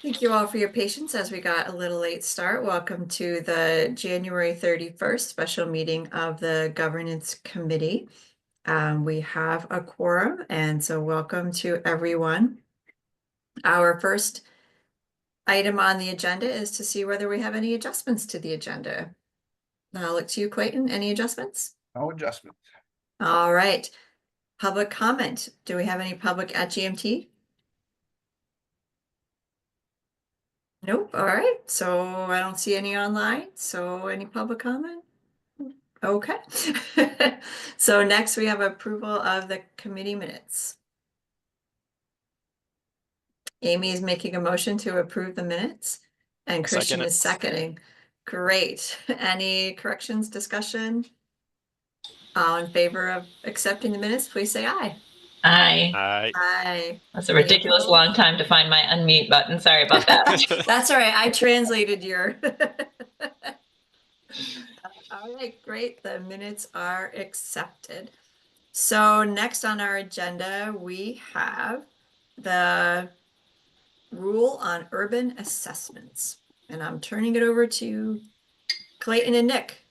Thank you all for your patience as we got a little late start. Welcome to the January 31st special meeting of the Governance Committee. We have a quorum, and so welcome to everyone. Our first item on the agenda is to see whether we have any adjustments to the agenda. I'll look to you, Clayton. Any adjustments? No adjustment. All right. Public comment. Do we have any public at GMT? Nope. All right. So I don't see any online. So any public comment? Okay. So next we have approval of the committee minutes. Amy is making a motion to approve the minutes and Christian Second. is seconding. Great. Any corrections, discussion? All in favor of accepting the minutes, please say aye. Aye. Aye. That's a ridiculous opposed? long time to find my unmute button. Sorry about that. That's all right. I translated your. All right, great. The minutes are accepted. So next on our agenda, we have the rule on urban assessments. And I'm turning it over to Clayton and Nick.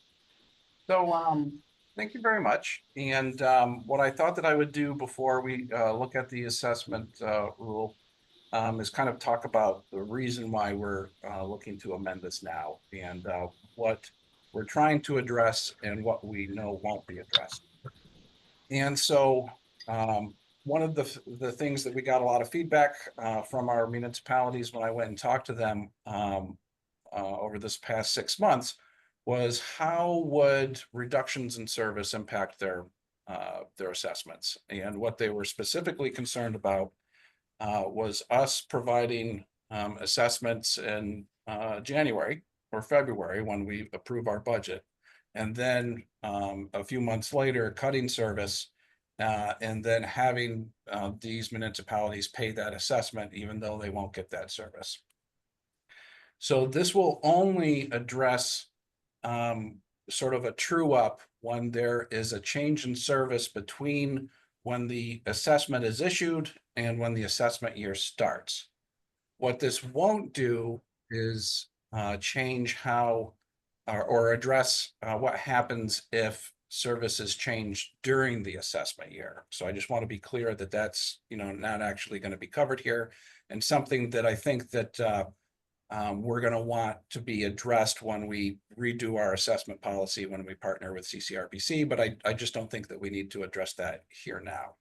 So thank you very much. And what I thought that I would do before we look at the assessment rule is kind of talk about the reason why we're looking to amend this now and what we're trying to address and what we know won't be addressed. And so one of the things that we got a lot of feedback from our municipalities when I went and talked to them over this past 6 months was how would reductions in service impact their assessments. And what they were specifically concerned about was us providing assessments in January or February when we approve our budget, and then a few months later cutting service and then having these municipalities pay that assessment even though they won't get that service. So this will only address sort of a true up when there is a change in service between when the assessment is issued and when the assessment year starts. What this won't do is change how or address what happens if service is changed during the assessment year. So I just want to be clear that that's not actually going to be covered here, and something that I think that we're going to want to be addressed when we redo our assessment policy when we partner with CCRBC, but I just don't think that we need to address that here now.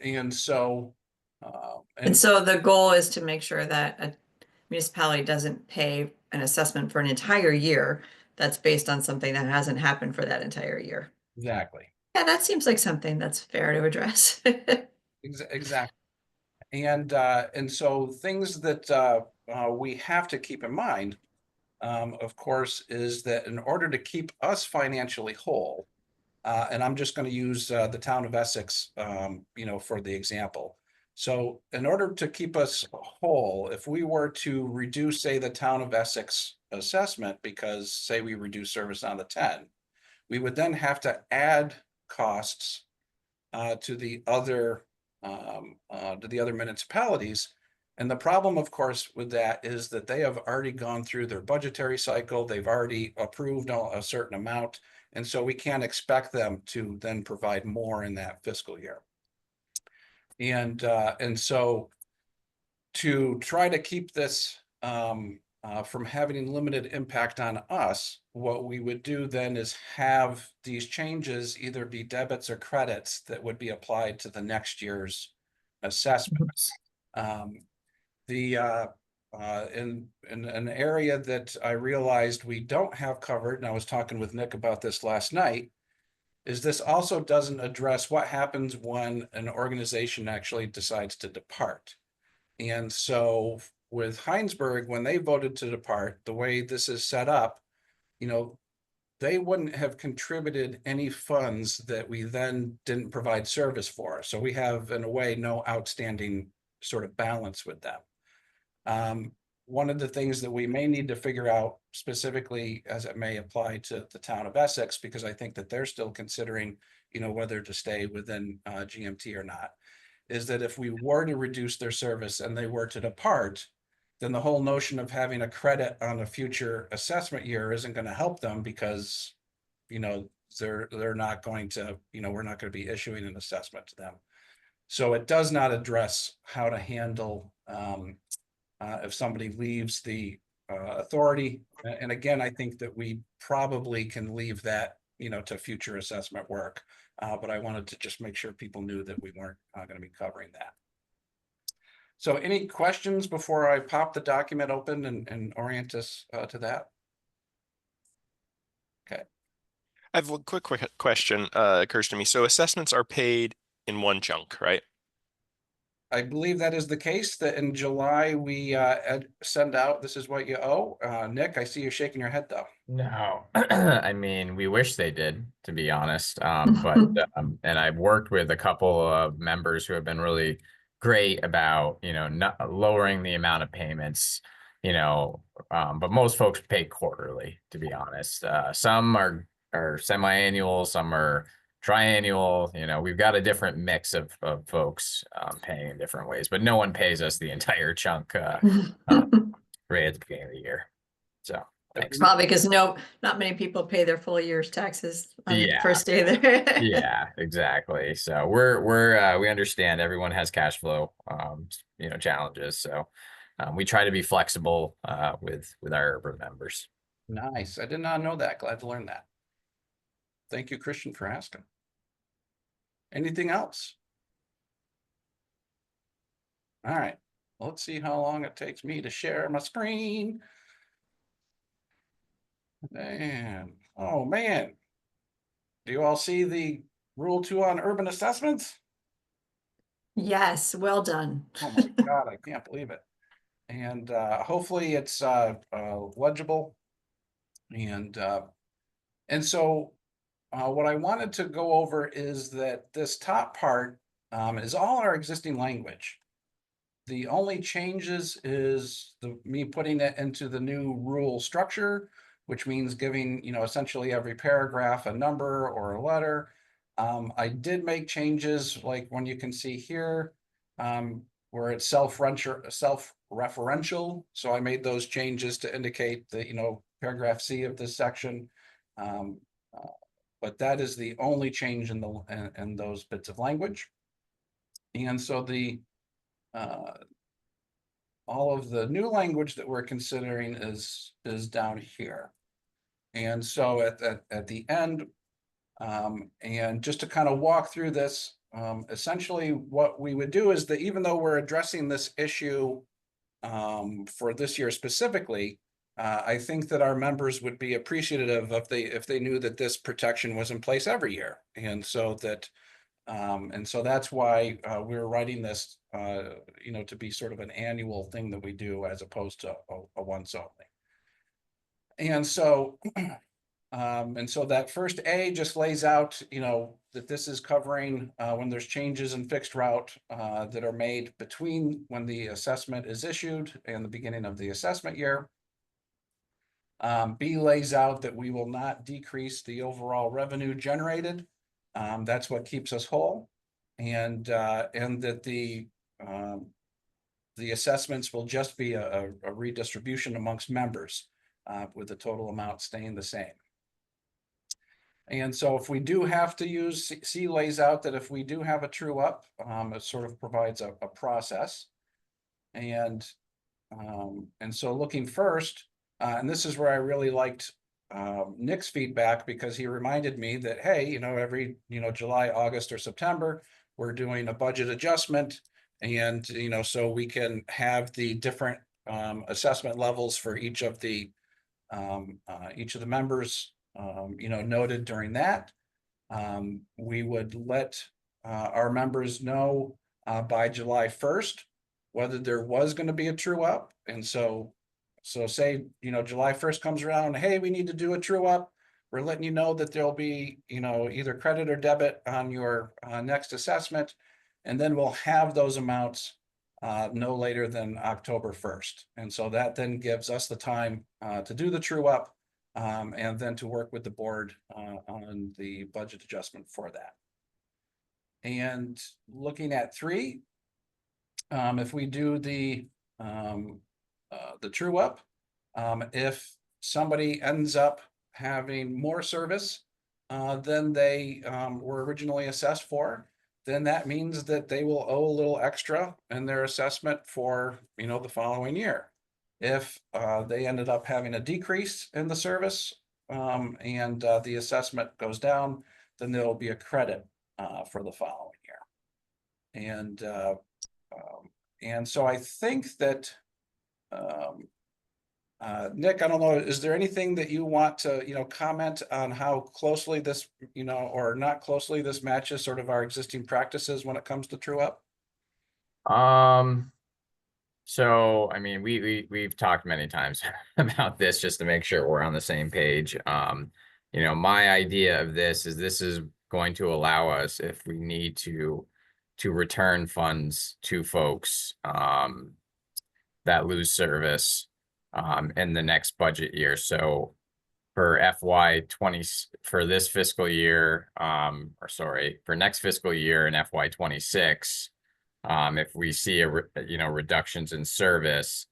And so the goal is to make sure that a municipality doesn't pay an assessment for an entire year that's based on something that hasn't happened for that entire year. Exactly. Yeah, that seems like something that's fair to address. Exactly. And so things that we have to keep in mind, of course, is that in order to keep us financially whole, and I'm just going to use the town of Essex, for the example. So in order to keep us whole, if we were to reduce, say, the town of Essex assessment, because say we reduce service on the 10, we would then have to add costs to the other municipalities. And the problem, of course, with that is that they have already gone through their budgetary cycle. They've already approved a certain amount. And so we can't expect them to then provide more in that fiscal year. And so to try to keep this from having limited impact on us, what we would do then is have these changes either be debits or credits that would be applied to the next year's assessments. In an area that I realized we don't have covered, and I was talking with Nick about this last night, is this also doesn't address what happens when an organization actually decides to depart. And so with Heinsberg, when they voted to depart, the way this is set up, they wouldn't have contributed any funds that we then didn't provide service for. So we have, in a way, no outstanding sort of balance with them. One of the things that we may need to figure out specifically as it may apply to the town of Essex, because I think that they're still considering, whether to stay within GMT or not, is that if we were to reduce their service and they were to depart, then the whole notion of having a credit on a future assessment year isn't going to help them because, they're not going to, we're not going to be issuing an assessment to them. So it does not address how to handle if somebody leaves the authority. And again, I think that we probably can leave that, to future assessment work. But I wanted to just make sure people knew that we weren't going to be covering that. So any questions before I pop the document open and orient us to that? Okay. I have one quick question occurs to me. So assessments are paid in one chunk, right? I believe that is the case, that in July we send out, this is what you owe. Nick, I see you're shaking your head though. No, I mean, we wish they did, to be honest. And I've worked with a couple of members who have been really great about, not lowering the amount of payments, but most folks pay quarterly, to be honest. Some are semi-annual, some are triannual. We've got a different mix of folks paying in different ways, but no one pays us the entire chunk right at the beginning of the year. So thanks. Probably because not many people pay their full year's taxes on the first day there. Yeah, exactly. So we understand everyone has cash flow challenges. So we try to be flexible with our urban members. Nice. I did not know that. Glad to learn that. Thank you, Christian, for asking. Anything else? All right. Let's see how long it takes me to share my screen. And oh man, do you all see the Rule 2 on urban assessments? Yes, well done. Oh my God, I can't believe it. And hopefully it's legible. And so what I wanted to go over is that this top part is all our existing language. The only changes is me putting it into the new rule structure, which means giving, essentially every paragraph a number or a letter. I did make changes like when you can see here where it's self-referential. So I made those changes to indicate that, paragraph C of this section. But that is the only change in those bits of language. And so all of the new language that we're considering is down here. And so at the end, and just to kind of walk through this, essentially what we would do is that even though we're addressing this issue for this year specifically, I think that our members would be appreciative if they knew that this protection was in place every year. And so that's why we're writing this, to be sort of an annual thing that we do as opposed to a once only. And so, that first A just lays out, that this is covering when there's changes in fixed route that are made between when the assessment is issued and the beginning of the assessment year. B lays out that we will not decrease the overall revenue generated. That's what keeps us whole, and that the assessments will just be a redistribution amongst members, with the total amount staying the same. And so if we do have to use, C lays out that if we do have a true up, it sort of provides a process. And so looking first, and this is where I really liked Nick's feedback, because he reminded me that, hey, every, July, August, or September, we're doing a budget adjustment. And, so we can have the different assessment levels for each of the members, noted during that. We would let our members know by July 1st whether there was going to be a true up. And so say, July 1st comes around, hey, we need to do a true up. We're letting you know that there'll be, either credit or debit on your next assessment. And then we'll have those amounts no later than October 1st. And so that then gives us the time to do the true up and then to work with the board on the budget adjustment for that. And looking at 3, if we do the true up, if somebody ends up having more service than they were originally assessed for, then that means that they will owe a little extra in their assessment for, the following year. If they ended up having a decrease in the service and the assessment goes down, then there'll be a credit for the following year. And so I think that Nick, I don't know, is there anything that you want to, comment on how closely this, or not closely this matches sort of our existing practices when it comes to true up? So I mean, we've talked many times about this just to make sure we're on the same page. My idea of this is going to allow us, if we need to return funds to folks that lose service in the next budget year. So for for this fiscal year, for next fiscal year in FY26, if we see reductions in service,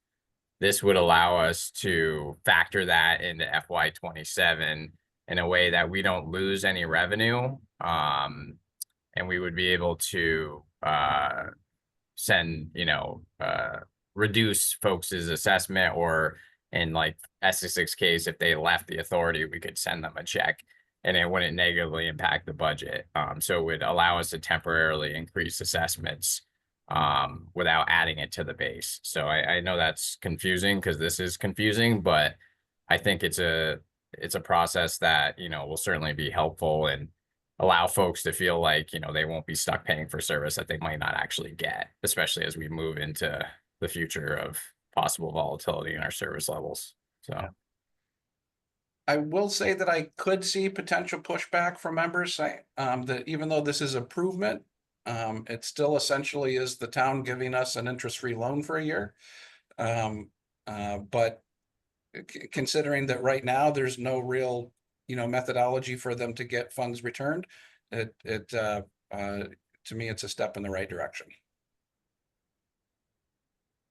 this would allow us to factor that into FY27 in a way that we don't lose any revenue. And we would be able to reduce folks' assessment, or in like Essex's case, if they left the authority, we could send them a check and it wouldn't negatively impact the budget. So it would allow us to temporarily increase assessments without adding it to the base. So I know that's confusing because this is confusing, but I think it's a process that, will certainly be helpful and allow folks to feel like, they won't be stuck paying for service that they might not actually get, especially as we move into the future of possible volatility in our service levels. So I will say that I could see potential pushback from members saying that even though this is improvement, it still essentially is the town giving us an interest-free loan for a year. But considering that right now there's no real, methodology for them to get funds returned, to me, it's a step in the right direction.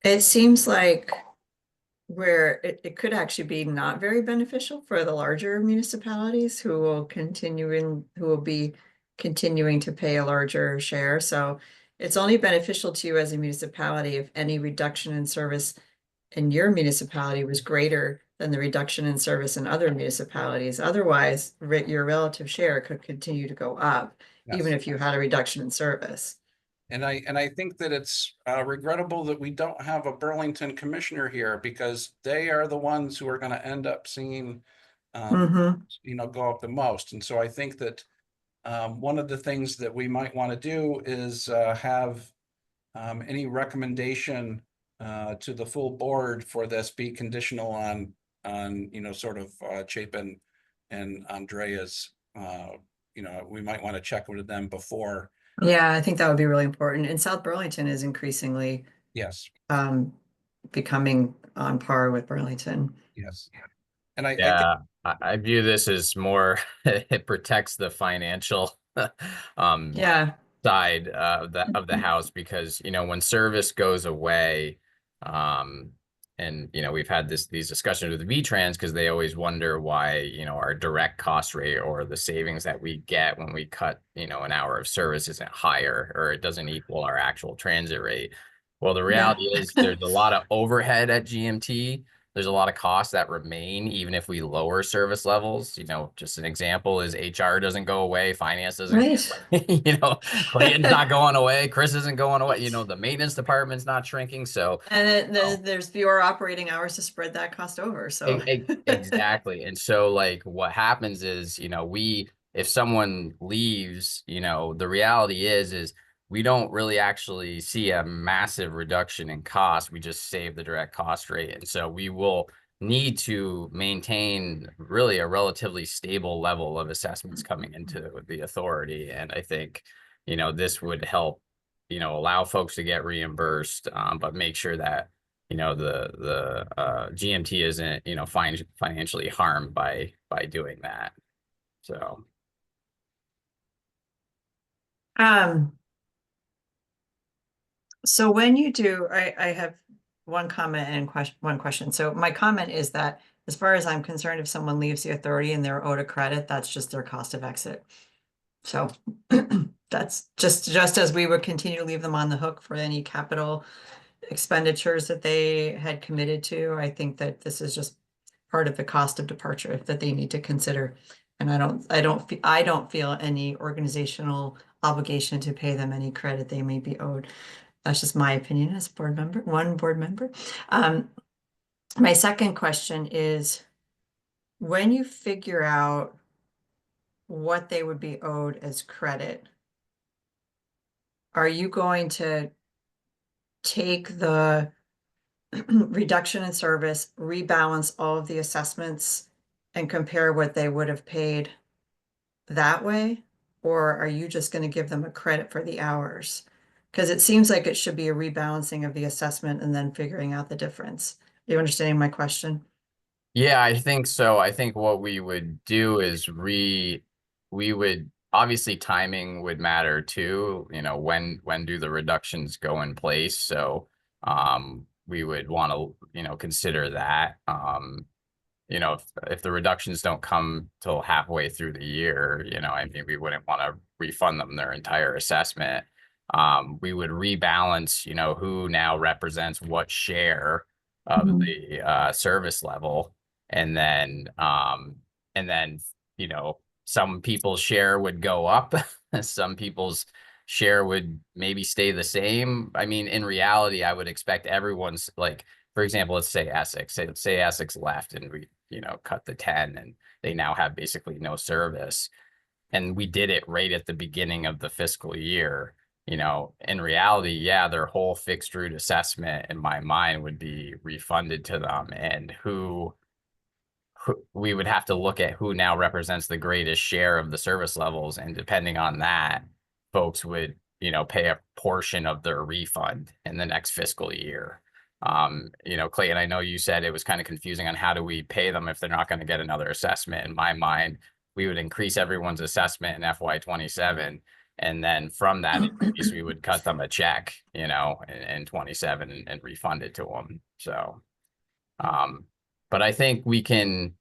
It seems like where it could actually be not very beneficial for the larger municipalities who will be continuing to pay a larger share. So it's only beneficial to you as a municipality if any reduction in service in your municipality was greater than the reduction in service in other municipalities. Otherwise, your relative share could continue to go up, even if you had a reduction in service. And I think that it's regrettable that we don't have a Burlington commissioner here, because they are the ones who are going to end up seeing, go up the most. And so I think that one of the things that we might want to do is have any recommendation to the full board for this be conditional on sort of Chapin and Andrea's, we might want to check with them before. Yeah, I think that would be really important. And South Burlington is increasingly becoming on par with Burlington. Yes. And I view this as more it protects the financial side of the house, because when service goes away, and we've had these discussions with V-Trans because they always wonder why our direct cost rate or the savings that we get when we cut an hour of service isn't higher, or it doesn't equal our actual transit rate. Well, the reality is there's a lot of overhead at GMT. There's a lot of costs that remain even if we lower service levels. Just an example is HR doesn't go away, finance doesn't, Clayton's not going away, Chris isn't going away, the maintenance department's not shrinking. So and there's fewer operating hours to spread that cost over. So exactly. And so like what happens is, if someone leaves, the reality is we don't really actually see a massive reduction in cost. We just save the direct cost rate. And so we will need to maintain really a relatively stable level of assessments coming into the authority. And I think, this would help, allow folks to get reimbursed, but make sure that, the GMT isn't, financially harmed by doing that. So. Um, so when you do, I have one comment and one question. So my comment is that as far as I'm concerned, if someone leaves the authority and they're owed a credit, that's just their cost of exit. So that's just as we would continue to leave them on the hook for any capital expenditures that they had committed to. I think that this is just part of the cost of departure that they need to consider. And I don't feel any organizational obligation to pay them any credit they may be owed. That's just my opinion as one board member. My second question is, when you figure out what they would be owed as credit, are you going to take the reduction in service, rebalance all of the assessments and compare what they would have paid that way? Or are you just going to give them a credit for the hours? Because it seems like it should be a rebalancing of the assessment and then figuring out the difference. Are you understanding my question? Yeah, I think so. I think what we would do is we would obviously timing would matter too. You know, when do the reductions go in place? So we would want to, you know, consider that. You know, if the reductions don't come till halfway through the year, you know, I mean, we wouldn't want to refund them their entire assessment. We would rebalance, you know, who now represents what share of Mhm. the service level. And then, you know, some people's share would go up, some people's share would maybe stay the same. I mean, in reality, I would expect everyone's, like, for example, let's say Essex, say Essex left and we, you know, cut the 10 and they now have basically no service. And we did it right at the beginning of the fiscal year. You know, in reality, yeah, their whole fixed route assessment in my mind would be refunded to them, and who we would have to look at who now represents the greatest share of the service levels. And depending on that, folks would, you know, pay a portion of their refund in the next fiscal year. You know, Clayton, I know you said it was kind of confusing on how do we pay them if they're not going to get another assessment. In my mind, we would increase everyone's assessment in FY27. And then from that increase, we would cut them a check, you know, in 27 and refund it to them. So, but I think we can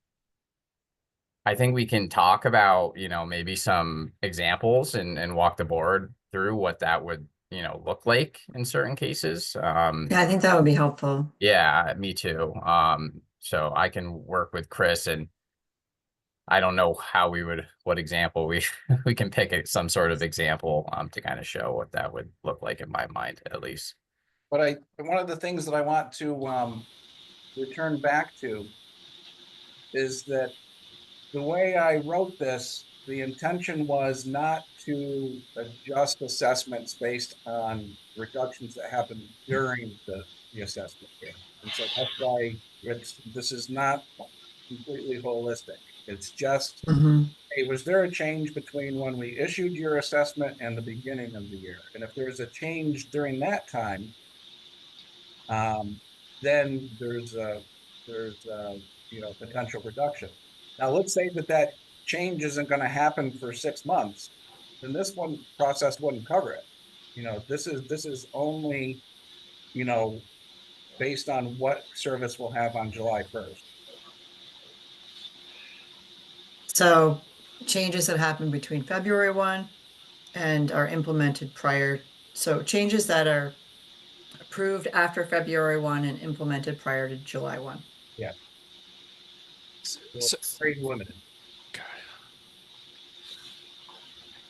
talk about, you know, maybe some examples and walk the board through what that would, you know, look like in certain cases. Yeah, I think that would be helpful. Yeah, me too. So I can work with Chris, and I don't know how what example we we can pick some sort of example to kind of show what that would look like in my mind, at least. But one of the things that I want to return back to is that the way I wrote this, the intention was not to adjust assessments based on reductions that happened during the assessment year. And so that's why this is not completely holistic. It's just, Mhm. hey, was there a change between when we issued your assessment and the beginning of the year? And if there's a change during that time, then there's a you know, potential reduction. Now, let's say that change isn't going to happen for 6 months, then this one process wouldn't cover it. You know, this is only, you know, based on what service we'll have on July 1st. So changes that happen between February 1 and are implemented prior. So changes that are approved after February 1 and implemented prior to July 1. Yeah. So, It's very limited.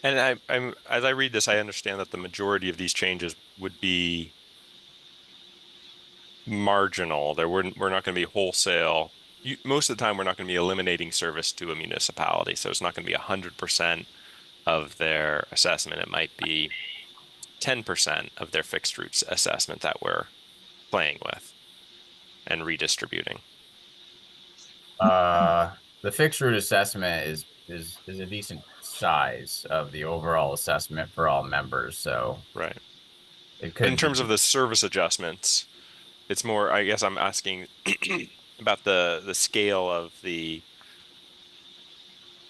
and I'm as I read this, I understand that the majority of these changes would be marginal. We're not going to be wholesale. Most of the time, we're not going to be eliminating service to a municipality, so it's not going to be 100% of their assessment. It might be 10% of their fixed routes assessment that we're playing with and redistributing. The fixed route assessment is a decent size of the overall assessment for all members, so Right. it could In terms be, of the service adjustments, it's more, I guess I'm asking about the scale of the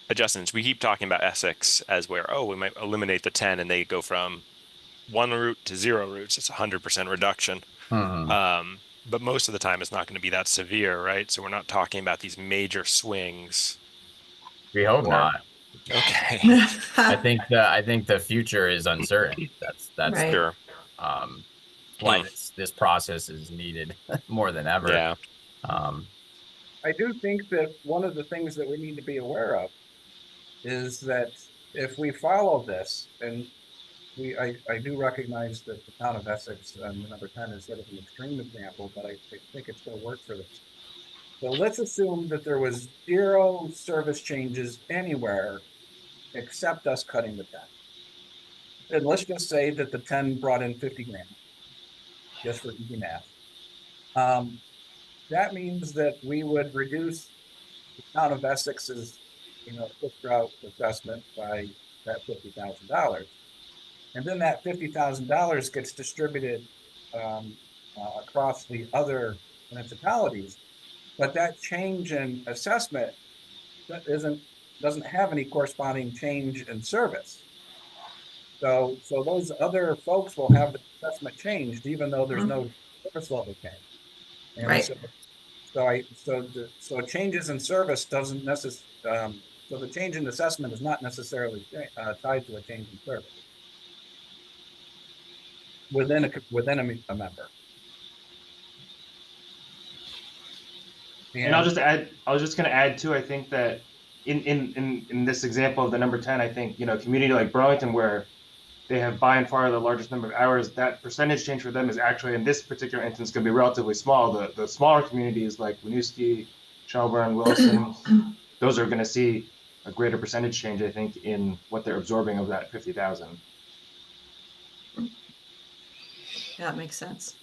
adjustments. We keep talking about Essex as where, oh, we might eliminate the 10 and they go from 1 route to 0 routes. It's 100% reduction. Mhm. But most of the time it's not going to be that severe, right? So we're not talking about these major swings. We hope Or, not. okay, I think the future is uncertain. That's Right. sure. why Hmm. this process is needed more than ever. Yeah. Um, I do think that one of the things that we need to be aware of is that if we follow this, and I do recognize that the town of Essex, the number 10 is sort of an extreme example, but I think it still works for this. So let's assume that there was 0 service changes anywhere except us cutting the 10. And let's just say that the 10 brought in 50 grand, just for easy math. That means that we would reduce the town of Essex's, fifth route assessment by that $50,000. And then that $50,000 gets distributed across the other municipalities. But that change in assessment that doesn't have any corresponding change in service. So those other folks will have the assessment changed, even though there's no service level change. And Right. so changes in service doesn't necessarily, so the change in assessment is not necessarily tied to a change in service within a member. And I'll just add, I was just going to add too, I think that in this example of the number 10, I think, a community like Burlington, where they have by and far the largest number of hours, that percentage change for them is actually, in this particular instance, going to be relatively small. The smaller communities like Winooski, Shelburne, Wilson, those are going to see a greater percentage change, I think, in what they're absorbing of that 50,000. Yeah, that makes sense.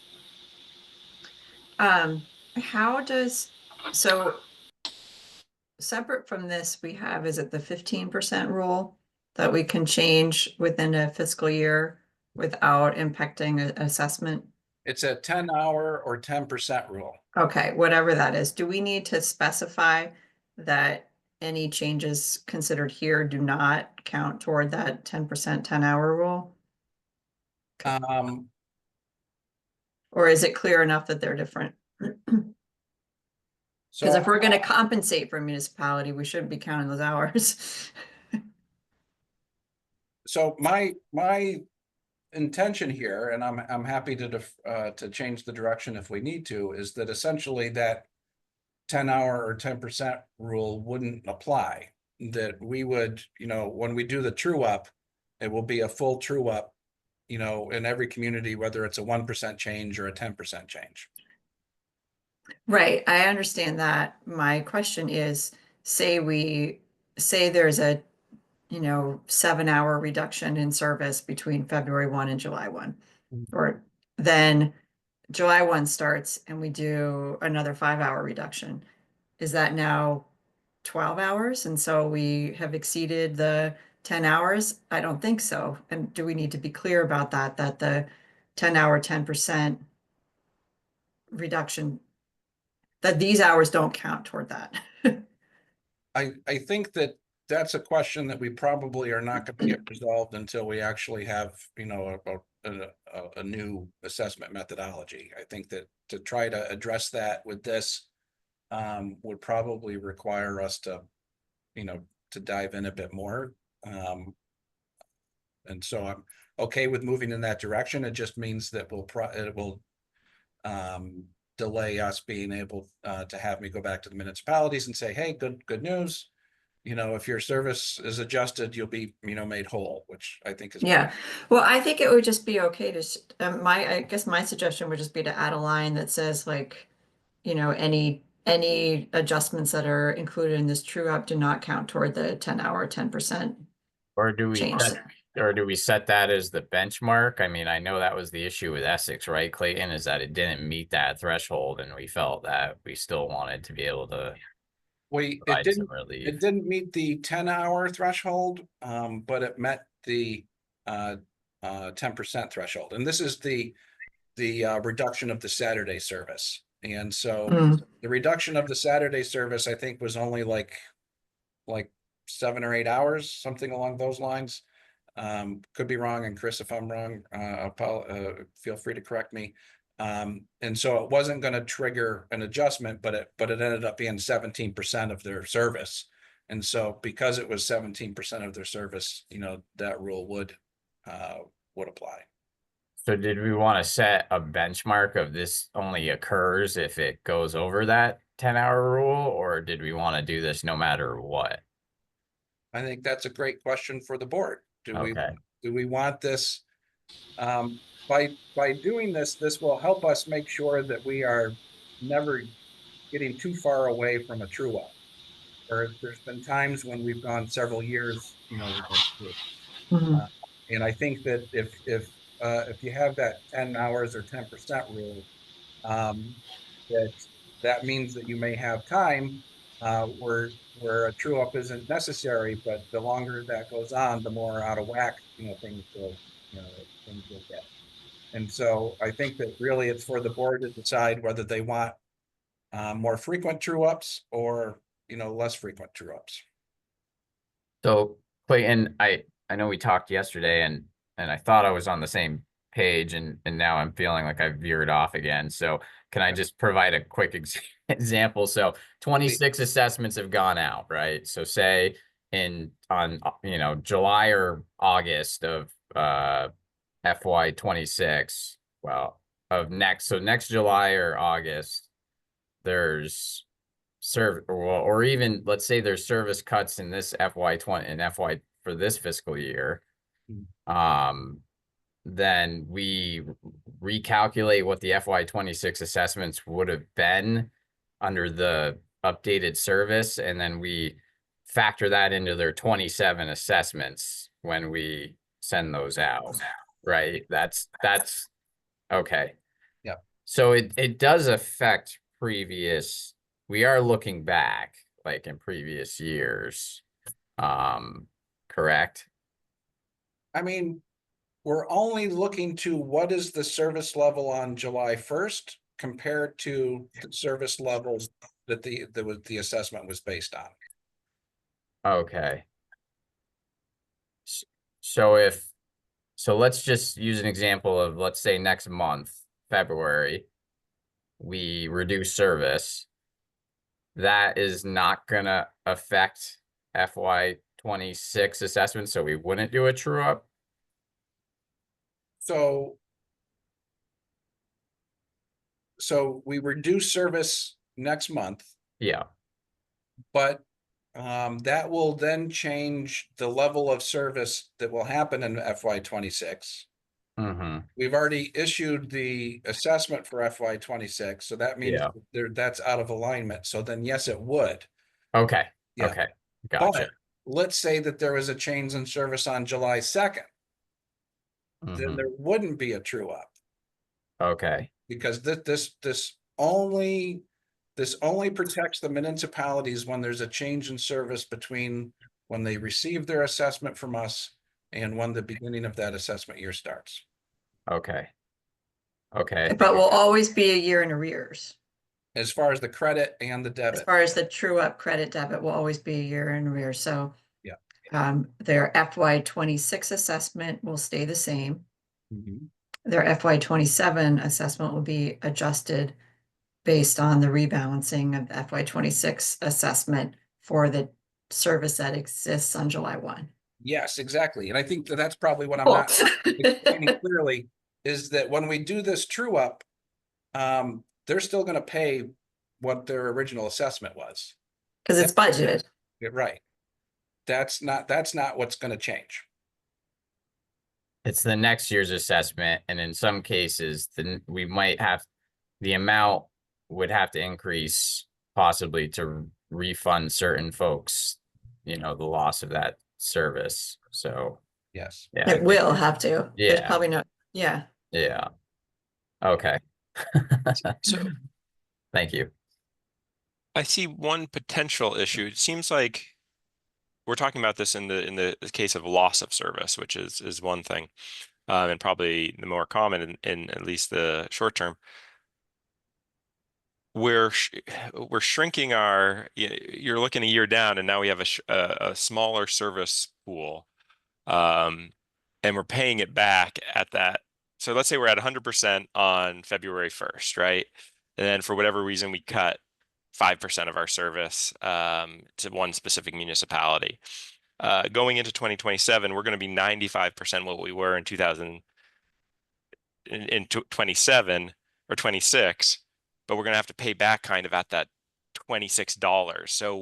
So separate from this, we have, is it the 15% rule that we can change within a fiscal year without impacting assessment? It's a 10-hour or 10% rule. Okay, whatever that is. Do we need to specify that any changes considered here do not count toward that 10% 10-hour rule? Um, Or is it clear enough that they're different? Because if we're going to compensate for a municipality, we shouldn't be counting those hours. So my intention here, and I'm happy to change the direction if we need to, is that essentially that 10-hour or 10% rule wouldn't apply. That we would, when we do the true up, it will be a full true up, in every community, whether it's a 1% change or a 10% change. Right, I understand that. My question is, say there's a 7-hour reduction in service between February 1 and July 1. Or then July 1 starts and we do another 5-hour reduction. Is that now 12 hours? And so we have exceeded the 10 hours? I don't think so. And do we need to be clear about that the 10-hour, 10% reduction, that these hours don't count toward that? I think that that's a question that we probably are not going to get resolved until we actually have, a new assessment methodology. I think that to try to address that with this would probably require us to, to dive in a bit more. And so I'm okay with moving in that direction. It just means that it will delay us being able to have me go back to the municipalities and say, hey, good news. If your service is adjusted, you'll be, made whole, which I think is. Yeah, well, I think it would just be okay to, I guess my suggestion would just be to add a line that says like, any adjustments that are included in this true up do not count toward the 10-hour, 10% or do we change. set that as the benchmark? I mean, I know that was the issue with Essex, right, Clayton, is that it didn't meet that threshold, and we felt that we still wanted to be able to provide some relief. It didn't meet the 10-hour threshold, but it met the 10% threshold. And this is the reduction of the Saturday service. And so the reduction of the Saturday service, I think, was only like 7 or 8 hours, something along those lines. Could be wrong, and Chris, if I'm wrong, feel free to correct me. And so it wasn't going to trigger an adjustment, but it ended up being 17% of their service. And so because it was 17% of their service, that rule would apply. So did we want to set a benchmark of this only occurs if it goes over that 10-hour rule, or did we want to do this no matter what? I think that's a great question for the board. Do Okay. we want this? By doing this, this will help us make sure that we are never getting too far away from a true up. Or there's been times when we've gone several years, Mhm. and I think that if you have that 10 hours or 10% rule, that means that you may have time where a true up isn't necessary, but the longer that goes on, the more out of whack things will get. And so I think that really it's for the board to decide whether they want more frequent true ups or less frequent true ups. So Clayton, I know we talked yesterday and I thought I was on the same page, and now I'm feeling like I veered off again. So can I just provide a quick example? So 26 assessments have gone out, right? So say on July or August of FY26, well, next July or August, there's or even let's say there's service cuts in this FY20 and FY for this fiscal year. Then we recalculate what the FY26 assessments would have been under the updated service, and then we factor that into their 27 assessments when we send those out, right? That's okay. Yeah. So it does affect previous. We are looking back like in previous years, correct? I mean, we're only looking to what is the service level on July 1st compared to the service levels that the assessment was based on. Okay. So let's just use an example of, let's say next month, February, we reduce service. That is not gonna affect FY26 assessment, so we wouldn't do a true up. So we reduce service next month. Yeah. But that will then change the level of service that will happen in FY26. We've already issued the assessment for FY26, so that means that's out of alignment. So then, yes, it would. Okay. Yeah. Okay. Gotcha. But let's say that there was a change in service on July 2nd. Then there wouldn't be a true up. Okay. Because this only protects the municipalities when there's a change in service between when they receive their assessment from us and when the beginning of that assessment year starts. Okay. Okay. But will always be a year in arrears. As far as the credit and the debit. As far as the true up credit debit will always be a year in arrears. So their FY26 assessment will stay the same. Their FY27 assessment will be adjusted based on the rebalancing of the FY26 assessment for the service that exists on July 1. Yes, exactly. And I think that's probably what I'm not explaining clearly, is that when we do this true up, they're still going to pay what their original assessment was. Because it's budgeted. Right. That's not what's going to change. It's the next year's assessment, and in some cases, then we might have the amount would have to increase possibly to refund certain folks, the loss of that service. So yes, it will have to. Yeah. There's probably no. Yeah. Yeah. Okay. So Thank you. I see one potential issue. It seems like we're talking about this in the case of loss of service, which is one thing, and probably the more common in at least the short term. we're shrinking our, you're looking a year down and now we have a smaller service pool. And we're paying it back at that. So let's say we're at 100% on February 1st, right? And then for whatever reason, we cut 5% of our service to one specific municipality. Going into 2027, we're going to be 95% what we were in 27 or 26, but we're going to have to pay back kind of at that $26. So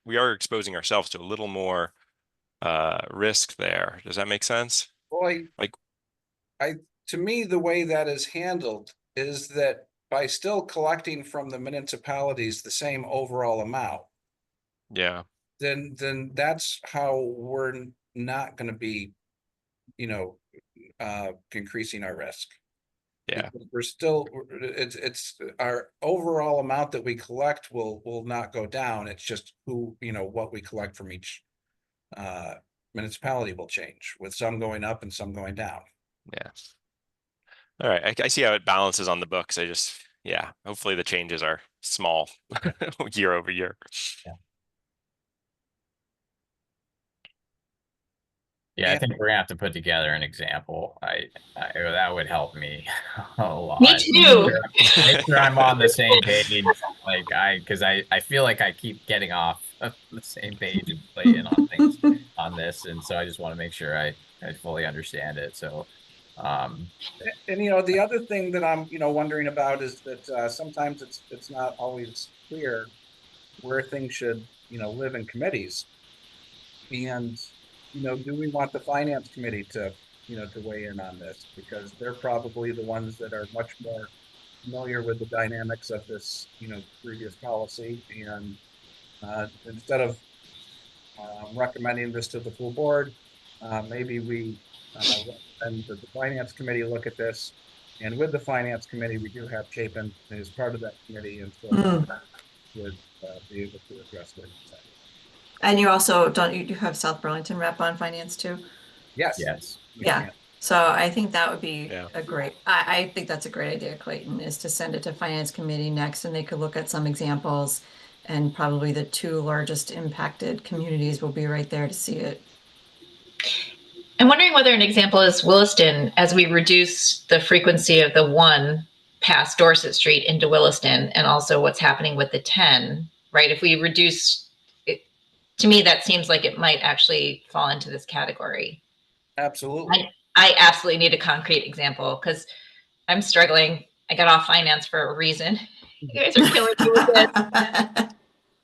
we are exposing ourselves to a little more risk there. Does that make sense? Well, Like, to me, the way that is handled is that by still collecting from the municipalities the same overall amount, yeah, then that's how we're not going to be, increasing our risk. yeah, Because we're still, it's our overall amount that we collect will not go down. It's just what we collect from each municipality will change, with some going up and some going down. yeah. All right, I see how it balances on the books. Yeah, hopefully the changes are small year over year. Yeah, I And- think we're gonna have to put together an example. That would help me a lot. Me too. Make sure I'm on the same page. Because I feel like I keep getting off of the same page and playing on things on this, and so I just want to make sure I fully understand it. So, And the other thing that I'm wondering about is that sometimes it's not always clear where things should live in committees. And do we want the finance committee to weigh in on this, because they're probably the ones that are much more familiar with the dynamics of this previous policy, and instead of recommending this to the full board, maybe we and the finance committee look at this, and with the finance committee, we do have Chapin as part of that committee, and so would be able to address it. And you also, don't you have South Burlington rep on finance too? Yes. yes. Yeah. So I think that would be Yeah. I think that's a great idea, Clayton, is to send it to finance committee next, and they could look at some examples, and probably the two largest impacted communities will be right there to see it. I'm wondering whether an example is Williston, as we reduce the frequency of the 1 past Dorset Street into Williston, and also what's happening with the 10, right? If we reduce it, to me, that seems like it might actually fall into this category. Absolutely. I absolutely need a concrete example, because I'm struggling. I got off finance for a reason. You guys are killing me with this.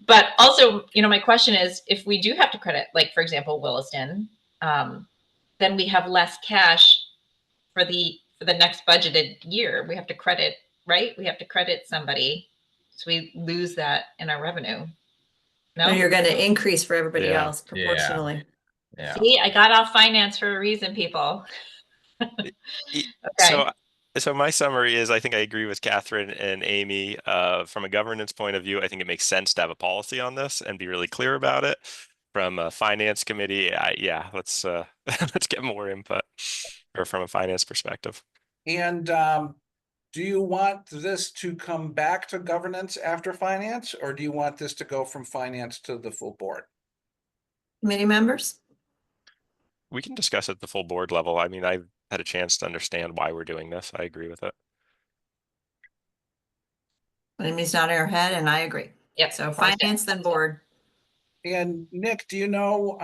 But also, my question is, if we do have to credit, like, for example, Williston, then we have less cash for the next budgeted year. We have to credit, right? We have to credit somebody, so we lose that in our revenue. No, And you're going to increase for everybody Yeah. else proportionally. Yeah. See, I got off finance for a reason, people. Okay. So my summary is, I think I agree with Catherine and Amy. From a governance point of view, I think it makes sense to have a policy on this and be really clear about it. From a finance committee, let's let's get more input, or from a finance perspective. And do you want this to come back to governance after finance, or do you want this to go from finance to the full board? Committee members? We can discuss at the full board level. I mean, I've had a chance to understand why we're doing this. I agree with it. Amy's nodding her head, and I agree. Yep. So finance, then board. And Nick, do you know,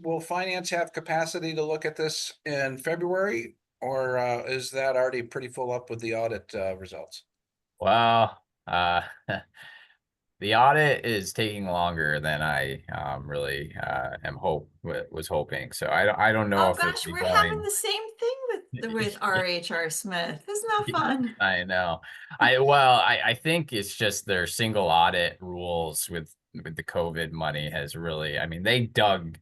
will finance have capacity to look at this in February, or is that already pretty full up with the audit results? Well, the audit is taking longer than I really was hoping. So I don't know Oh if gosh, we're having the same thing with RHR Smith. Isn't that fun? I know. I think it's just their single audit rules with the COVID money has really, I mean, they dug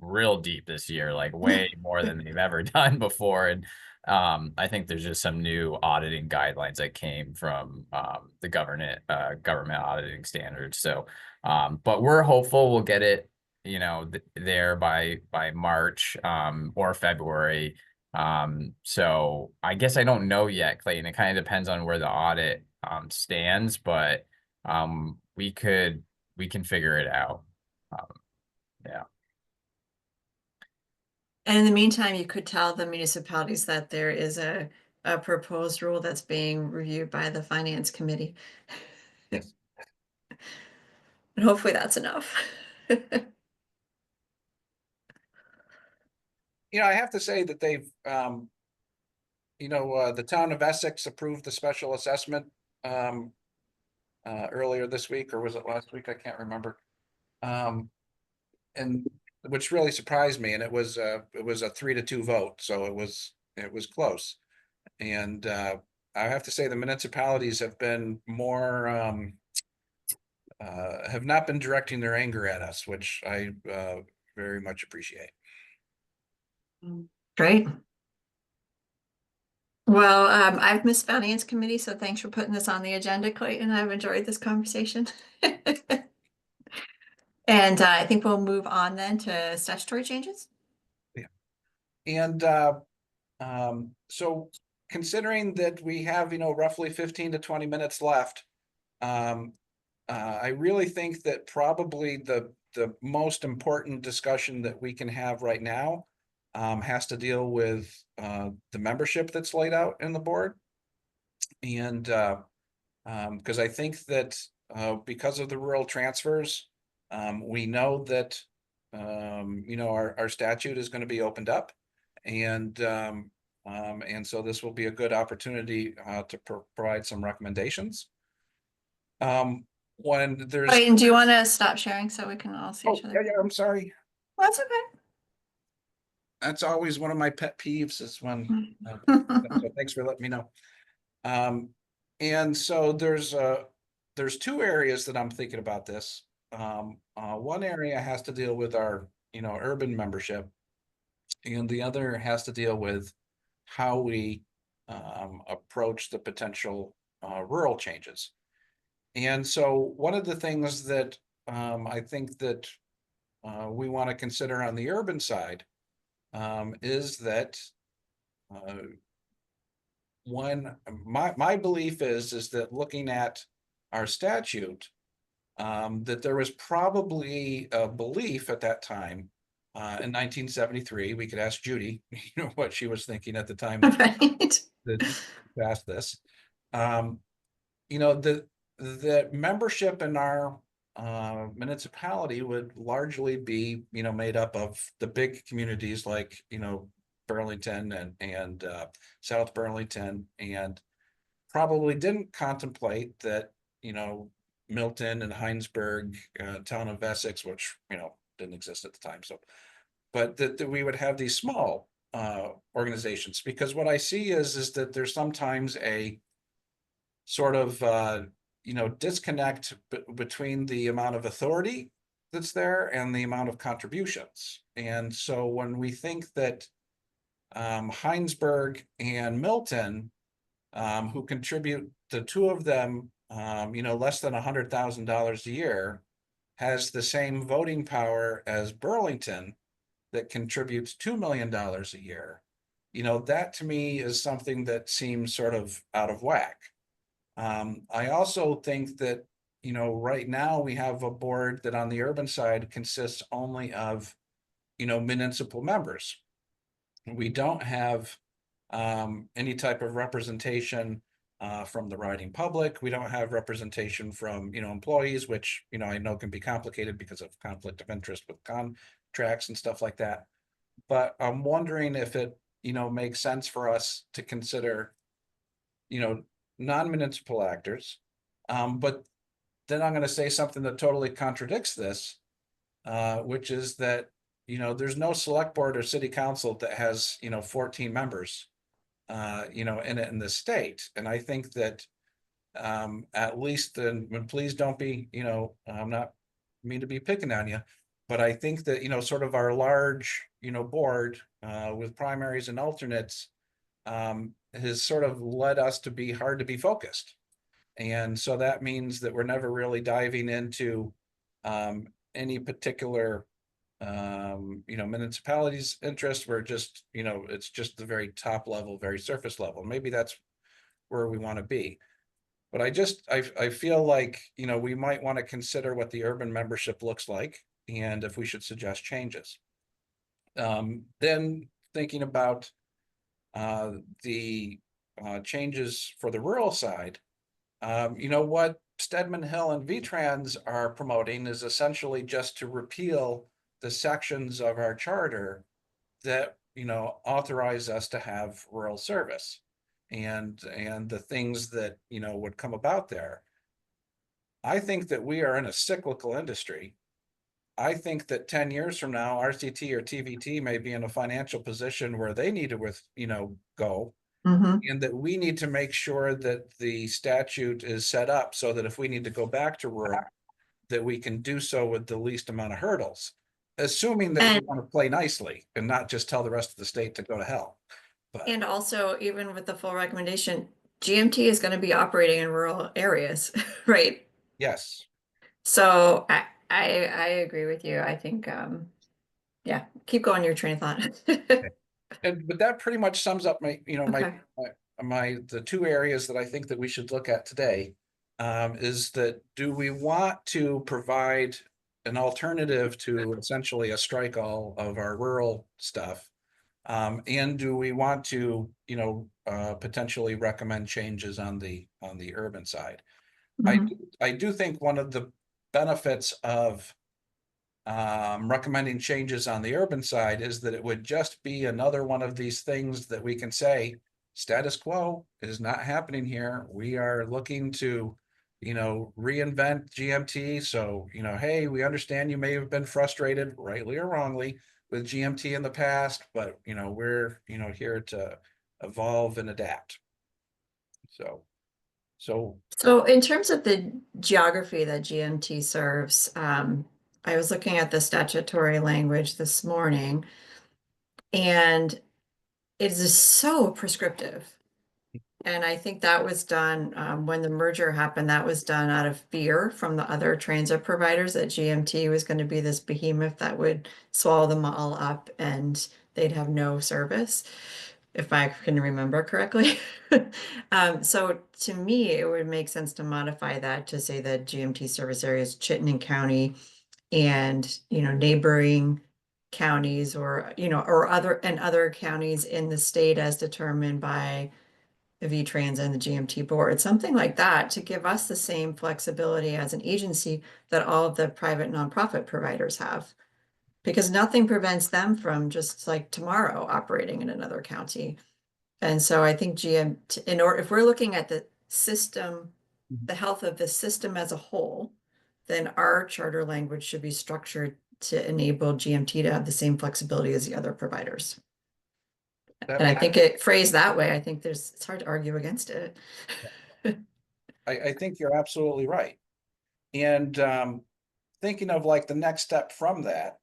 real deep this year, like way more than they've ever done before. And I think there's just some new auditing guidelines that came from the government auditing standards. So, but we're hopeful we'll get it, there by March or February. So I guess I don't know yet, Clayton. It kind of depends on where the audit stands, but we can figure it out. Yeah. And in the meantime, you could tell the municipalities that there is a proposed rule that's being reviewed by the finance committee. Yes. And hopefully that's enough. You know, I have to say that they've, the town of Essex approved the special assessment earlier this week, or was it last week? I can't remember. And which really surprised me, and it was a 3-2 vote, so it was close. And I have to say the municipalities have been more have not been directing their anger at us, which I very much appreciate. Great. Well, I've missed Finance Committee, so thanks for putting this on the agenda, Clayton. I've enjoyed this conversation. And I think we'll move on then to statutory changes. Yeah. And so considering that we have, roughly 15 to 20 minutes left, I really think that probably the most important discussion that we can have right now has to deal with the membership that's laid out in the board. And because I think that because of the rural transfers, we know that our statute is going to be opened up, and so this will be a good opportunity to provide some recommendations. When there's Clayton, do you want to stop sharing so we can all see each other? yeah, I'm sorry. That's okay. That's always one of my pet peeves is when so thanks for letting me know. And so there's 2 areas that I'm thinking about this. One area has to deal with our urban membership, and the other has to deal with how we approach the potential rural changes. And so one of the things that I think that we want to consider on the urban side is that when my belief is that looking at our statute, that there was probably a belief at that time in 1973. We could ask Judy, what she was thinking at the time Right. that passed this. The membership in our municipality would largely be made up of the big communities like Burlington and South Burlington, and probably didn't contemplate that Milton and Heinsberg, town of Essex, which didn't exist at the time, so but that we would have these small organizations, because what I see is that there's sometimes a sort of disconnect between the amount of authority that's there and the amount of contributions. And so when we think that Heinsberg and Milton, who contribute, the 2 of them, less than $100,000 a year, has the same voting power as Burlington that contributes $2 million a year, that to me is something that seems sort of out of whack. I also think that, right now we have a board that on the urban side consists only of, municipal members. We don't have any type of representation from the riding public. We don't have representation from, employees, which, I know can be complicated because of conflict of interest with contracts and stuff like that. But I'm wondering if it, makes sense for us to consider, non-municipal actors. But then I'm going to say something that totally contradicts this, which is that, there's no select board or city council that has, 14 members, in it in the state. And I think that at least when, please don't be, I'm not mean to be picking on you, but I think that, sort of our large, board with primaries and alternates has sort of led us to be hard to be focused. And so that means that we're never really diving into any particular municipality's interest. We're just, it's just the very top level, very surface level. Maybe that's where we want to be. But I feel like, we might want to consider what the urban membership looks like and if we should suggest changes. Then thinking about the changes for the rural side, what Stedman Hill and VTrans are promoting is essentially just to repeal the sections of our charter that, authorize us to have rural service and the things that, would come about there. I think that we are in a cyclical industry. I think that 10 years from now, RCT or TVT may be in a financial position where they need to, go. And that we need to make sure that the statute is set up so that if we need to go back to rural, that we can do so with the least amount of hurdles, assuming that we And- want to play nicely and not just tell the rest of the state to go to hell. But And also, even with the full recommendation, GMT is going to be operating in rural areas, right? yes, So I agree with you. I think, yeah, keep going your train of thought. but that pretty much sums up my, Okay. the two areas that I think that we should look at today. Is that, do we want to provide an alternative to essentially a strike all of our rural stuff? And do we want to, potentially recommend changes on the urban side? Mhm. I do think one of the benefits of recommending changes on the urban side is that it would just be another one of these things that we can say, status quo is not happening here. We are looking to, reinvent GMT. So, hey, we understand you may have been frustrated, rightly or wrongly, with GMT in the past, but, we're, here to evolve and adapt. So So in terms of the geography that GMT serves, I was looking at the statutory language this morning, and it is so prescriptive. And I think that was done when the merger happened. That was done out of fear from the other transit providers that GMT was going to be this behemoth that would swallow them all up and they'd have no service, if I can remember correctly. So to me, it would make sense to modify that to say that GMT service areas Chittenden County and, neighboring counties or, or other counties in the state as determined by the VTrans and the GMT board, something like that, to give us the same flexibility as an agency that all of the private nonprofit providers have. Because nothing prevents them from just like tomorrow operating in another county. And so I think if we're looking at the system, the health of the system as a whole, then our charter language should be structured to enable GMT to have the same flexibility as the other providers. that And I makes, think it phrased that way, I think it's hard to argue against it. I think you're absolutely right. And thinking of like the next step from that,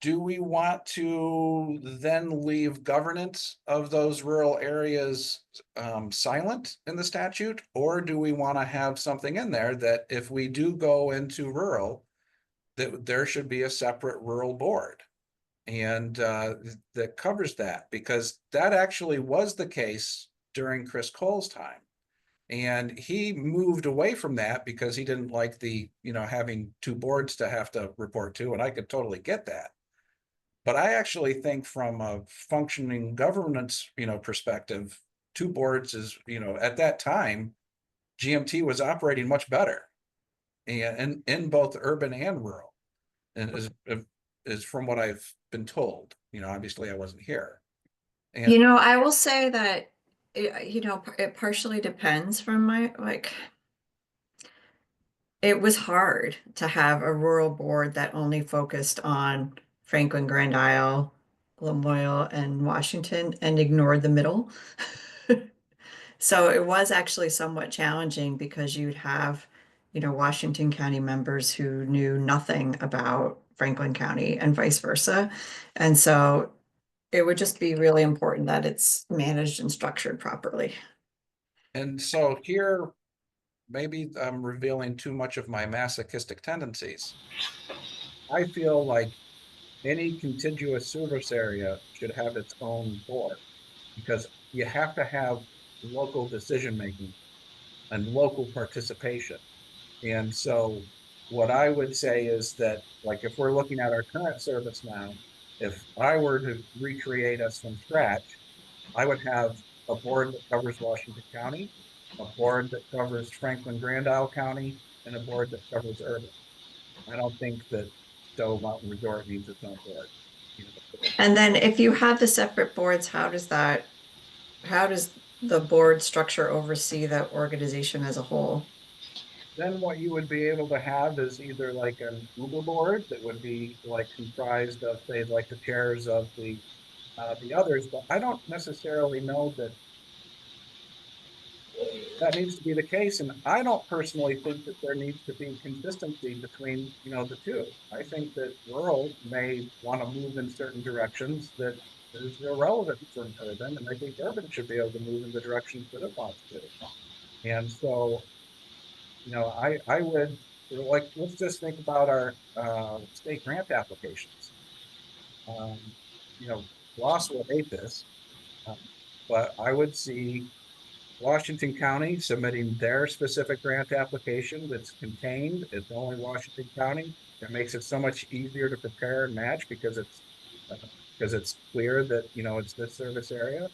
do we want to then leave governance of those rural areas silent in the statute? Or do we want to have something in there that if we do go into rural, that there should be a separate rural board? And that covers that, because that actually was the case during Chris Cole's time. And he moved away from that because he didn't like the, having two boards to have to report to, and I could totally get that. But I actually think from a functioning governance, perspective, two boards is, at that time, GMT was operating much better. And in both urban and rural. And is from what I've been told, obviously I wasn't here. And I will say that, it partially depends from it was hard to have a rural board that only focused on Franklin, Grand Isle, Lamoille, and Washington and ignored the middle. So it was actually somewhat challenging because you'd have, Washington County members who knew nothing about Franklin County and vice versa. And so it would just be really important that it's managed and structured properly. And so here, maybe I'm revealing too much of my masochistic tendencies. I feel like any contiguous service area should have its own board, because you have to have local decision making and local participation. And so what I would say is that, like, if we're looking at our current service now, if I were to recreate us from scratch, I would have a board that covers Washington County, a board that covers Franklin Grand Isle County, and a board that covers urban. I don't think that Stowe Mountain Resort needs its own board. You know, And then if you have the separate boards, how does the board structure oversee that organization as a whole? then what you would be able to have is either like an Uber board that would be like comprised of, say, like the chairs of the others, but I don't necessarily know that that needs to be the case. And I don't personally think that there needs to be consistency between, the two. I think that rural may want to move in certain directions that is irrelevant from urban, and I think urban should be able to move in the directions that it wants to. And so, I would, like, let's just think about our state grant applications. Ross will hate this, but I would see Washington County submitting their specific grant application that's contained. It's only Washington County. That makes it so much easier to prepare and match because it's clear that, it's this service area.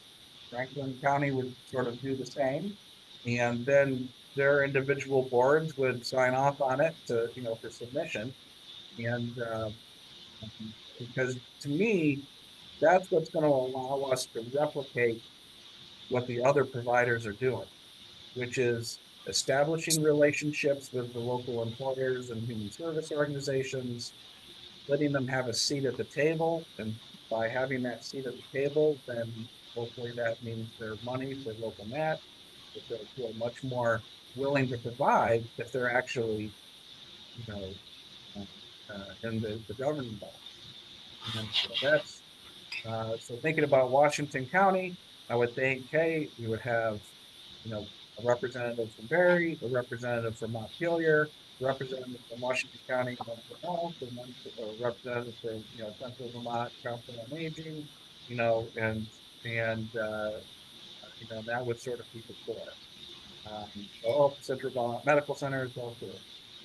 Franklin County would sort of do the same. And then their individual boards would sign off on it to, for submission. And because to me, that's what's going to allow us to replicate what the other providers are doing, which is establishing relationships with the local employers and human service organizations, letting them have a seat at the table. And by having that seat at the table, then hopefully that means their money for local match, that they'll feel much more willing to provide if they're actually, in the governing body. And so that's, so thinking about Washington County, I would think, hey, we would have, a representative from Barry, a representative from Montpelier, a representative from Washington County, a representative from, Central Vermont Council on Aging, and that would sort of keep it core. Central Vermont Medical Center is also.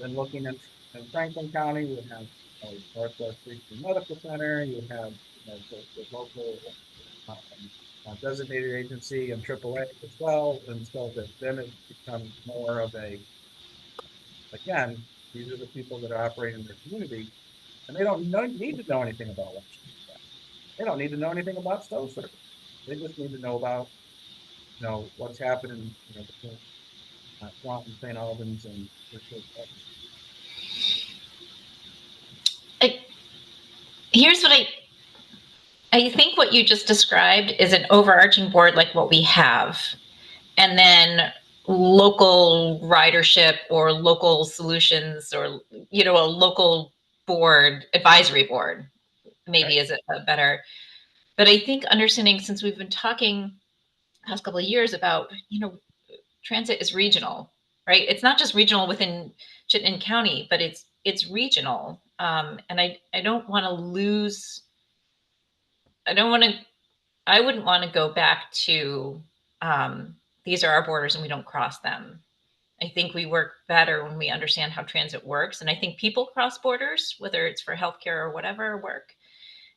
Then looking in Franklin County, we would have Northwest Regional Medical Center. You would have the local designated agency and AAA as well, and so that then it becomes more of a, again, these are the people that are operating in their community, and they don't need to know anything about Washington. They don't need to know anything about Stowe service. They just need to know about, what's happening, between Swanton, St. Albans, and Here's what I think what you just described is an overarching board like what we have, and then local ridership or local solutions or, a local board, advisory board, maybe is a better. But I think understanding, since we've been talking the past couple of years about, transit is regional, right? It's not just regional within Chittenden County, but it's regional. And I don't want to lose. I wouldn't want to go back to these are our borders and we don't cross them. I think we work better when we understand how transit works. And I think people cross borders, whether it's for healthcare or whatever work.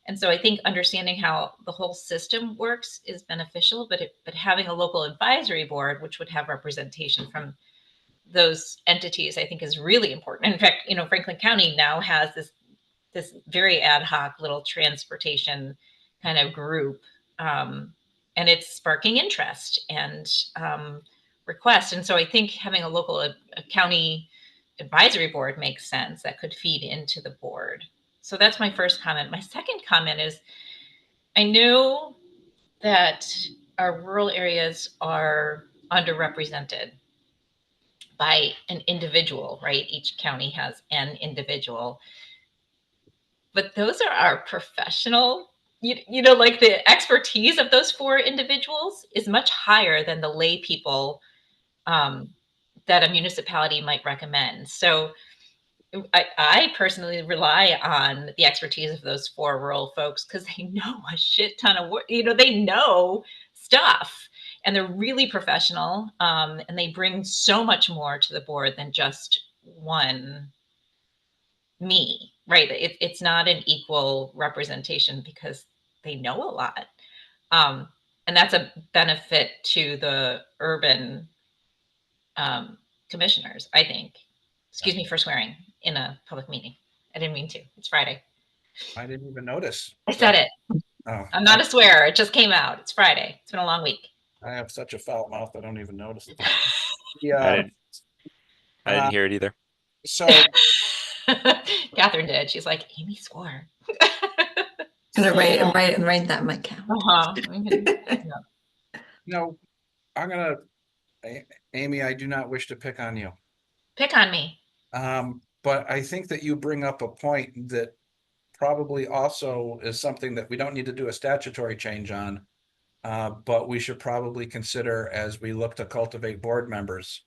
And so I think understanding how the whole system works is beneficial, but having a local advisory board, which would have representation from those entities, I think is really important. In fact, Franklin County now has this very ad hoc little transportation kind of group, and it's sparking interest and requests. And so I think having a local a county advisory board makes sense that could feed into the board. So that's my first comment. My second comment is, I know that our rural areas are underrepresented by an individual, right? Each county has an individual. But those are our professional, like the expertise of those 4 individuals is much higher than the lay people that a municipality might recommend. So I personally rely on the expertise of those 4 rural folks because they know a shit ton of work. They know stuff. and they're really professional, and they bring so much more to the board than just one me, right? It's not an equal representation because they know a lot. And that's a benefit to the urban commissioners, I think. Excuse me for swearing in a public meeting. I didn't mean to. It's Friday. I didn't even notice. I said it. Oh, I'm not a swearer. It just came out. It's Friday. It's been a long week. I have such a foul mouth, I don't even notice. I Yeah. didn't hear it either. So Catherine did. She's like, Amy swore. Gonna write that in my count. no, I'm gonna, Amy, I do not wish to pick on you. Pick on me. But I think that you bring up a point that probably also is something that we don't need to do a statutory change on. But we should probably consider as we look to cultivate board members.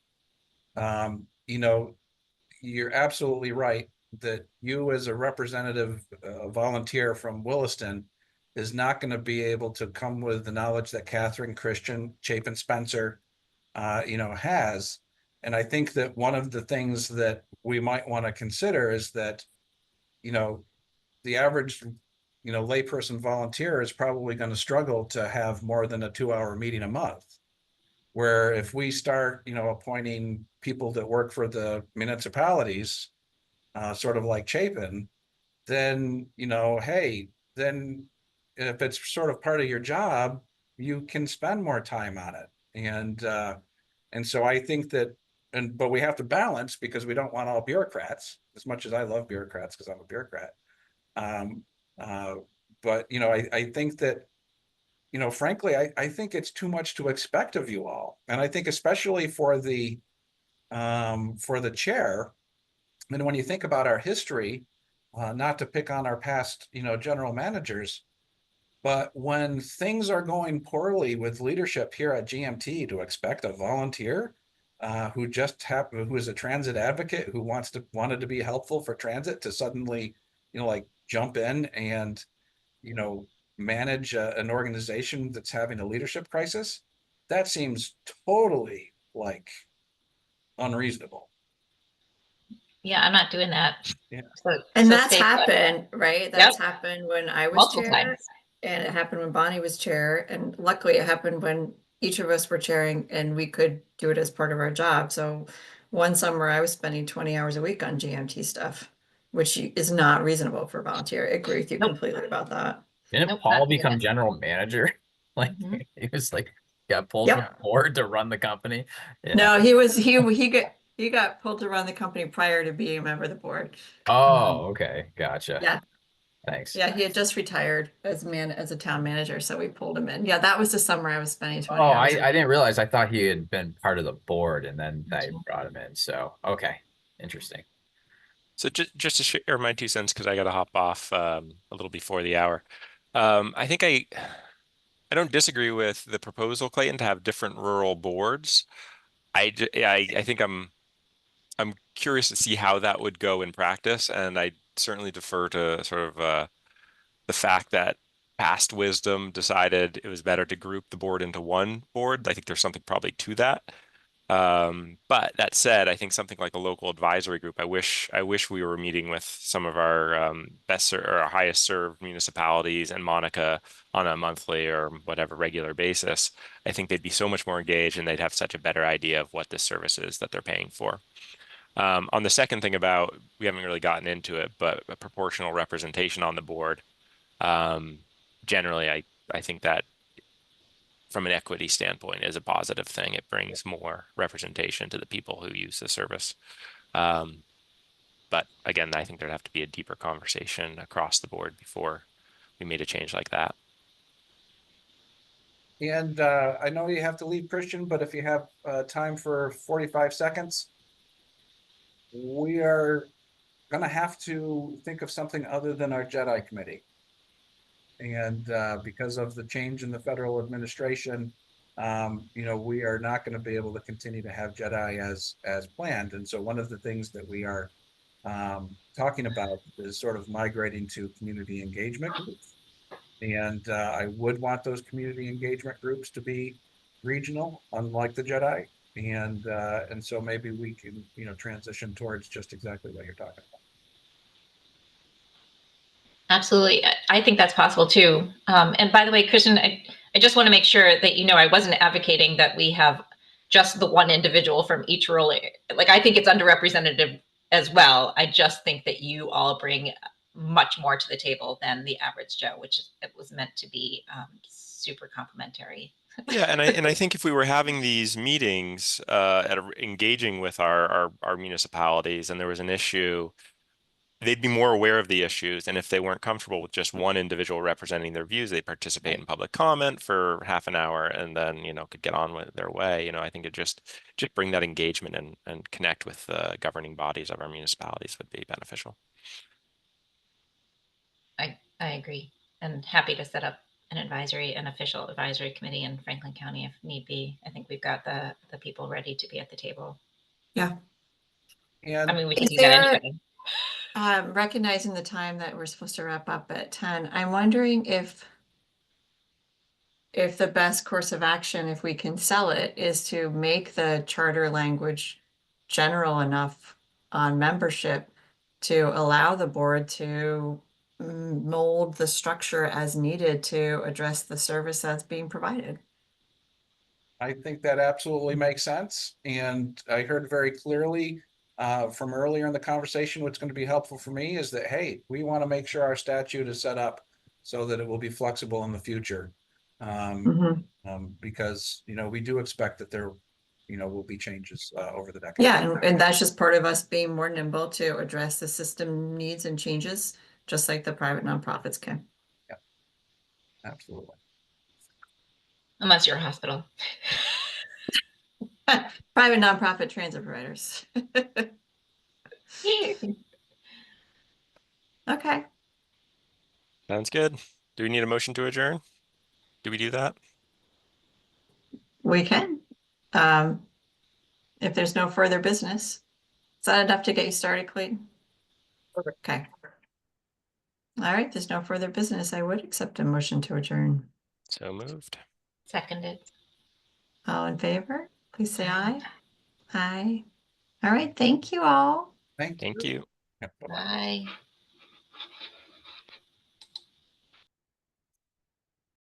You know, you're absolutely right that you as a representative volunteer from Williston is not going to be able to come with the knowledge that Catherine, Christian, Chapin Spencer, you know, has. And I think that one of the things that we might want to consider is that, you know, the average, you know, layperson volunteer is probably going to struggle to have more than a 2-hour meeting a month. Where if we start, you know, appointing people that work for the municipalities, sort of like Chapin, then, you know, hey, then if it's sort of part of your job, you can spend more time on it. And so I think that, but we have to balance because we don't want all bureaucrats, as much as I love bureaucrats because I'm a bureaucrat. But, you know, I think that, you know, frankly, I think it's too much to expect of you all. And I think especially for the chair, and when you think about our history, not to pick on our past, you know, general managers, but when things are going poorly with leadership here at GMT, to expect a volunteer who is a transit advocate who wanted to be helpful for transit to suddenly, you know, like jump in and, you know, manage an organization that's having a leadership crisis, that seems totally like unreasonable. Yeah, I'm not doing that. Yeah. And that's happened, right? That's happened when I was Multiple chair, times. and it happened when Bonnie was chair, and luckily it happened when each of us were chairing and we could do it as part of our job. So one summer I was spending 20 hours a week on GMT stuff, which is not reasonable for volunteer. I agree with you completely about that. Didn't Paul become general manager? Like he was like got pulled from the board to run the company. Yeah. No, he got pulled to run the company prior to being a member of the board. Oh, okay, gotcha. Yeah. Thanks. Yeah, he had just retired as a town manager, so we pulled him in. Yeah, that was the summer I was spending 20 Oh, hours. I didn't realize. I thought he had been part of the board and then they brought him in. So, okay, interesting. So just to share my 2 cents, because I got to hop off a little before the hour. I think I don't disagree with the proposal, Clayton, to have different rural boards. I think I'm curious to see how that would go in practice, and I certainly defer to sort of the fact that past wisdom decided it was better to group the board into one board. I think there's something probably to that. But that said, I think something like a local advisory group, I wish we were meeting with some of our best or our highest served municipalities and Monica on a monthly or whatever regular basis. I think they'd be so much more engaged and they'd have such a better idea of what this service is that they're paying for. On the second thing about, we haven't really gotten into it, but a proportional representation on the board. Generally, I think that from an equity standpoint is a positive thing. It brings more representation to the people who use the service. But again, I think there'd have to be a deeper conversation across the board before we made a change like that. And I know you have to leave, Christian, but if you have time for 45 seconds, we are going to have to think of something other than our Jedi committee. And because of the change in the federal administration, you know, we are not going to be able to continue to have Jedi as planned. And so one of the things that we are talking about is sort of migrating to community engagement groups. And I would want those community engagement groups to be regional, unlike the Jedi. And so maybe we can, transition towards just exactly what you're talking about. Absolutely. I think that's possible too. And by the way, Christian, I just want to make sure that I wasn't advocating that we have just the one individual from each rural area. Like, I think it's underrepresented as well. I just think that you all bring much more to the table than the average Joe, which it was meant to be super complimentary. Yeah, and I think if we were having these meetings, engaging with our municipalities, and there was an issue, they'd be more aware of the issues. And if they weren't comfortable with just one individual representing their views, they participate in public comment for half an hour and then, could get on with their way. I think it just bring that engagement and connect with the governing bodies of our municipalities would be beneficial. I agree, and happy to set up an official advisory committee in Franklin County if need be. I think we've got the people ready to be at the table. Yeah. And I mean, we can Is do that there- anyway. Recognizing the time that we're supposed to wrap up at 10, I'm wondering if the best course of action, if we can sell it, is to make the charter language general enough on membership to allow the board to mold the structure as needed to address the service that's being provided. I think that absolutely makes sense. And I heard very clearly from earlier in the conversation, what's going to be helpful for me is that, hey, we want to make sure our statute is set up so that it will be flexible in the future. Because, we do expect that there, will be changes over the decade. Yeah, and that's just part of us being more nimble to address the system needs and changes, just like the private nonprofits can. Yeah, absolutely. Unless you're a hospital. Private nonprofit transit providers. Okay. Sounds good. Do we need a motion to adjourn? Do we do that? We can. If there's no further business, is that enough to get you started, Clayton? Okay. All right, there's no further business. I would accept a motion to adjourn. So moved. Seconded. All in favor, please say aye. Aye. All right, thank you all. Thank you. Thank you. Yeah, bye-bye. Bye.